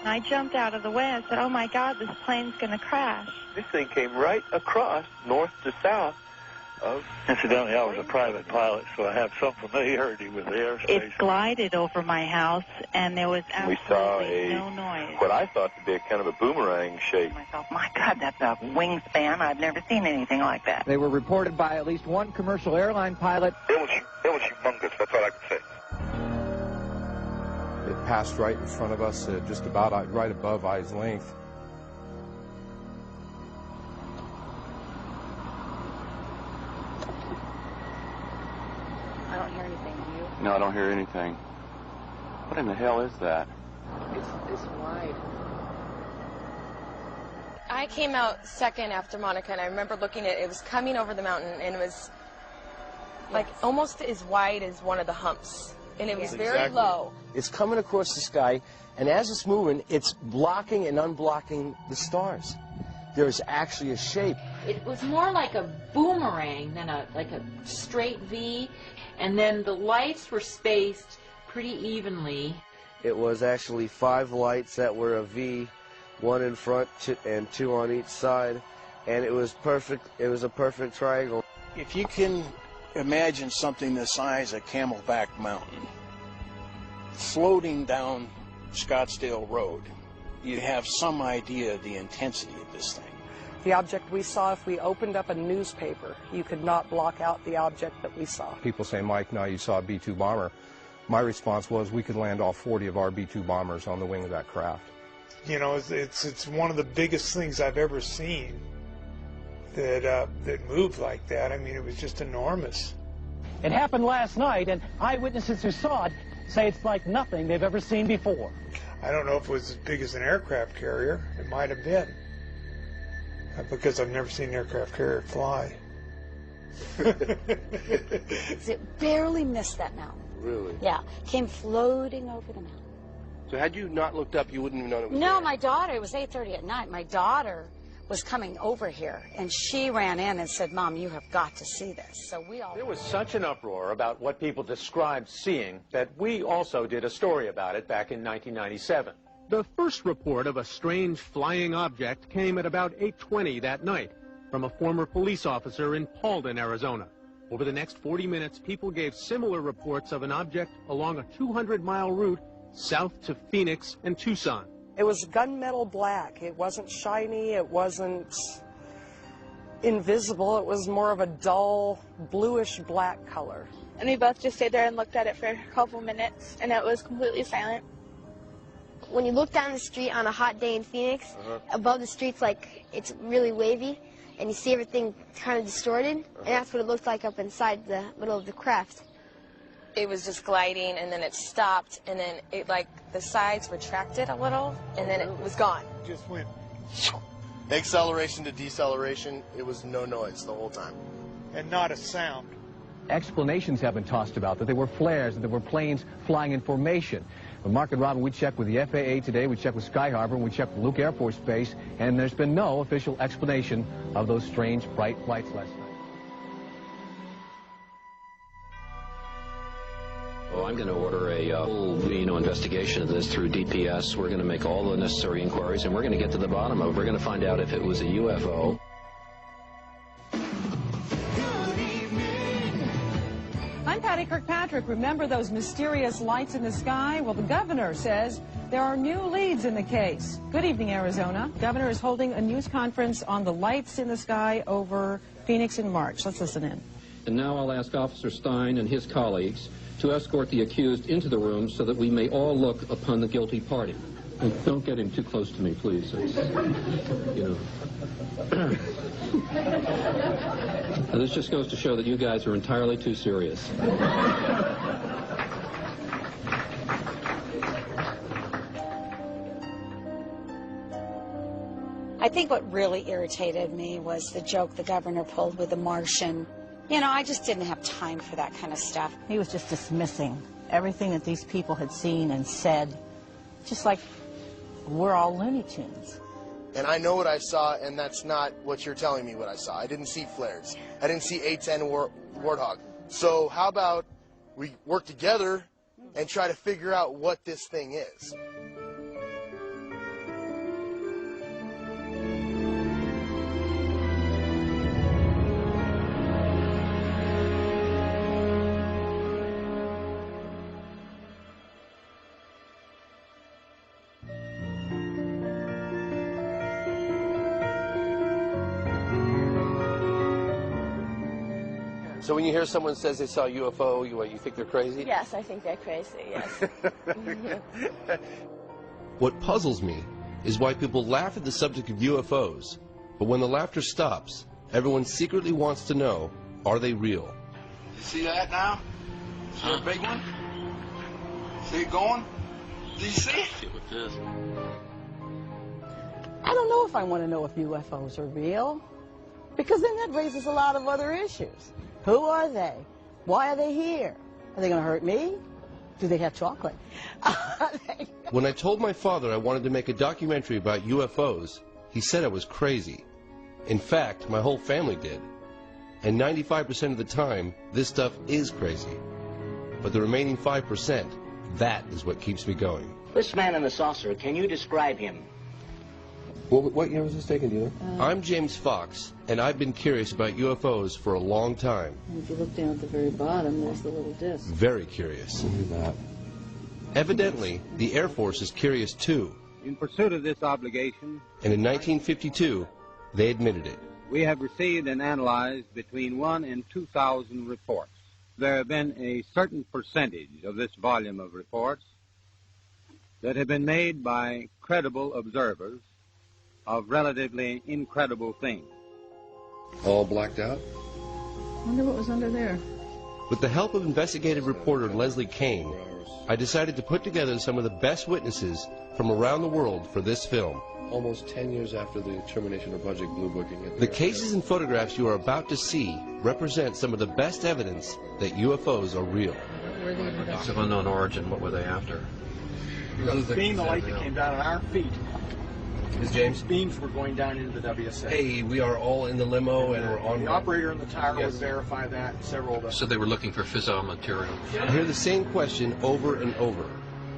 And I jumped out of the way. I said, oh, my God, this plane's going to crash. This thing came right across, north to south. Incidentally, I was a private pilot, so I have some familiarity with the airspace. It glided over my house, and there was absolutely no noise. What I thought to be a kind of a boomerang shape. Myself, my God, that's a wingspan. I've never seen anything like that. They were reported by at least one commercial airline pilot. It was humongous, that's all I can say. It passed right in front of us, just about right above eye's length. I don't hear anything, do you? No, I don't hear anything. What in the hell is that? It's wide. I came out second after Monica, and I remember looking at it. It was coming over the mountain, and it was like almost as wide as one of the humps. And it was very low. It's coming across the sky, and as it's moving, it's blocking and unblocking the stars. There's actually a shape. It was more like a boomerang than like a straight V, and then the lights were spaced pretty evenly. It was actually 5 lights that were a V, 1 in front and 2 on each side, and it was perfect. It was a perfect triangle. If you can imagine something the size of Camelback Mountain floating down Scottsdale Road, you have some idea of the intensity of this thing. The object we saw, if we opened up a newspaper, you could not block out the object that we saw. People say, Mike, now you saw a B-2 bomber. My response was, we could land all 40 of our B-2 bombers on the wing of that craft. You know, it's one of the biggest things I've ever seen that moved like that. I mean, it was just enormous. It happened last night, and eyewitnesses who saw it say it's like nothing they've ever seen before. I don't know if it was as big as an aircraft carrier. It might have been. Because I've never seen an aircraft carrier fly. It barely missed that mountain. Really? Yeah. Came floating over the mountain. So had you not looked up, you wouldn't have known it was No, there. my daughter, it was 8:30 at night. My daughter was coming over here, and she ran in and said, Mom, you have got to see this. So we all... There was such an uproar about what people described seeing that we also did a story about it back in 1997. The first report of a strange flying object came at about 8:20 that night from a former police officer in Paulden, Arizona. Over the next 40 minutes, people gave similar reports of an object along a 200-mile route south to Phoenix and Tucson. It was gunmetal black. It wasn't shiny. It wasn't invisible. It was more of a dull, bluish black color. And we both just stayed there and looked at it for a couple minutes, and it was completely silent. When you look down the street on a hot day in Phoenix, above the street's like it's really wavy, and you see everything kind of distorted, and that's what it looked like up inside the middle of the craft. It was just gliding, and then it stopped, and then it, like, the sides retracted a little, and then it was gone. Just went. Acceleration to deceleration, it was no noise the whole time. And not a sound. Explanations have been tossed about that there were flares, that there were planes flying in formation. But Mark and Robin, we checked with the FAA today, we checked with Sky Harbor, and we checked with Luke Air Force Base, and there's been no official explanation of those strange bright lights last night. Well, I'm going to order a full, investigation of this through DPS. We're going to make all the necessary inquiries, and we're going to get to the bottom of it. We're going to find out if it was a UFO. I'm Patty Kirkpatrick. Remember those mysterious lights in the sky? Well, the governor says there are new leads in the case. Good evening, Arizona. Governor is holding a news conference on the lights in the sky over Phoenix in March. Let's listen in. And now I'll ask Officer Stein and his colleagues to escort the accused into the room so that we may all look upon the guilty party. And don't get him too close to me, please. It's, Now, this just goes to show that you guys are entirely too serious. I think what really irritated me was the joke the governor pulled with the Martian. You know, I just didn't have time for that kind of stuff. He was just dismissing everything that these people had seen and said, just like we're all Looney Tunes. And I know what I saw, and that's not what you're telling me what I saw. I didn't see flares. I didn't see A-10 Warthog. So how about we work together and try to figure out what this thing is? So when you hear someone says they saw a UFO, you think they're crazy? Yes, I think they're crazy, yes. What puzzles me is why people laugh at the subject of UFOs, but when the laughter stops, everyone secretly wants to know, are they real? You see that now? See a big one? See it going? Do you see it? I don't know if I want to know if UFOs are real, because then that raises a lot of other issues. Who are they? Why are they here? Are they going to hurt me? Do they have chocolate? When I told my father I wanted to make a documentary about UFOs, he said I was crazy. In fact, my whole family did. And 95% of the time, this stuff is crazy. But the remaining 5%, that is what keeps me going. This man in the saucer, can you describe him? What year was this taken, do you know? I'm James Fox, and I've been curious about UFOs for a long time. If you look down at the very bottom, there's the little disc. Very curious. Look at that. Evidently, the Air Force is curious too. In pursuit of this obligation, And in 1952, they admitted it. we have received and analyzed between 1,000 and 2,000 reports. There have been a certain percentage of this volume of reports that have been made by credible observers of relatively incredible things. All blacked out? Wonder what was under there. With the help of investigative reporter Leslie Kane, I decided to put together some of the best witnesses from around the world for this film. Almost 10 years after the termination of Project Blue Book. The cases and photographs you are about to see represent some of the best evidence that UFOs are real. It's of unknown origin. What were they after? The beam of light that came down at our feet. Is James? Beams were going down into the WSA. Hey, we are all in the limo and we're on... The operator in the tower would verify that, and several of us. So they were looking for fissile material. I hear the same question over and over.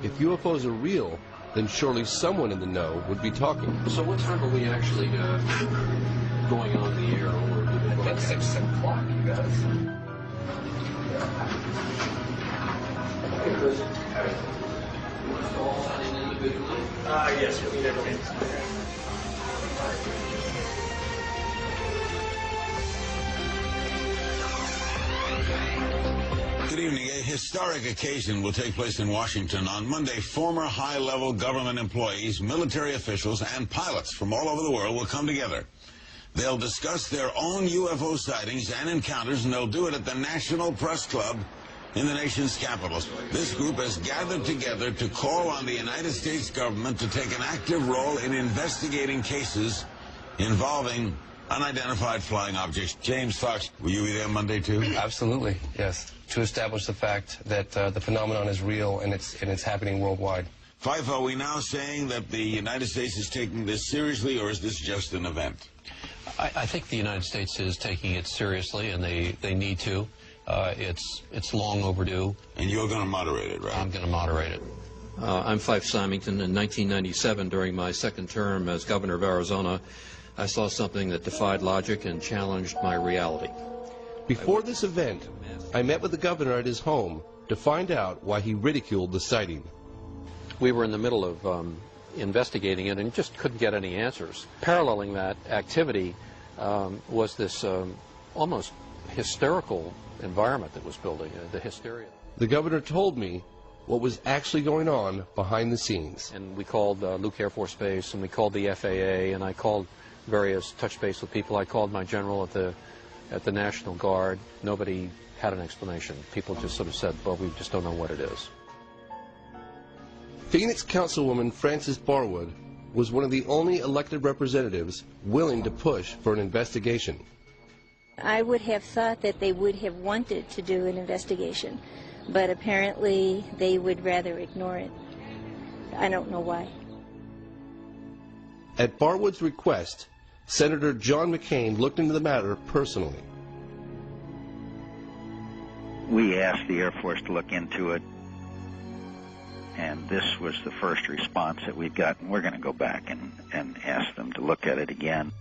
If UFOs are real, then surely someone in the know would be talking. So what time are we actually going on the air? I think 6 o'clock, you guys. Yes, we never made Good evening. A historic occasion will take place in Washington on Monday. Former high-level government employees, military officials, and pilots from all over the world will come together. They'll discuss their own UFO sightings and encounters, and they'll do it at the National Press Club in the nation's capital. This group has gathered together to call on the United States government to take an active role in investigating cases involving unidentified flying objects. James Fox, will you be there Monday too? Absolutely, yes. To establish the fact that the phenomenon is real and it's happening worldwide. Fife, are we now saying that the United States is taking this seriously, or is this just an event? I think the United States is taking it seriously, and they need to. It's long overdue. And you're going to moderate it, right? I'm going to moderate it. I'm Fife Symington. In 1997, during my second term as governor of Arizona, I saw something that defied logic and challenged my reality. Before this event, I met with the governor at his home to find out why he ridiculed the sighting. We were in the middle of investigating it and just couldn't get any answers. Paralleling that activity was this almost hysterical environment that was building, the hysteria. The governor told me what was actually going on behind the scenes. And we called Luke Air Force Base, and we called the FAA, and I called various touch base with people. I called my general at the National Guard. Nobody had an explanation. People just sort of said, well, we just don't know what it is. Phoenix Councilwoman Frances Barwood was one of the only elected representatives willing to push for an investigation. I would have thought that they would have wanted to do an investigation, but apparently they would rather ignore it. I don't know why. At Barwood's request, Senator John McCain looked into the matter personally. We asked the Air Force to look into it, and this was the first response that we've gotten. We're going to go back and ask them to look at it again.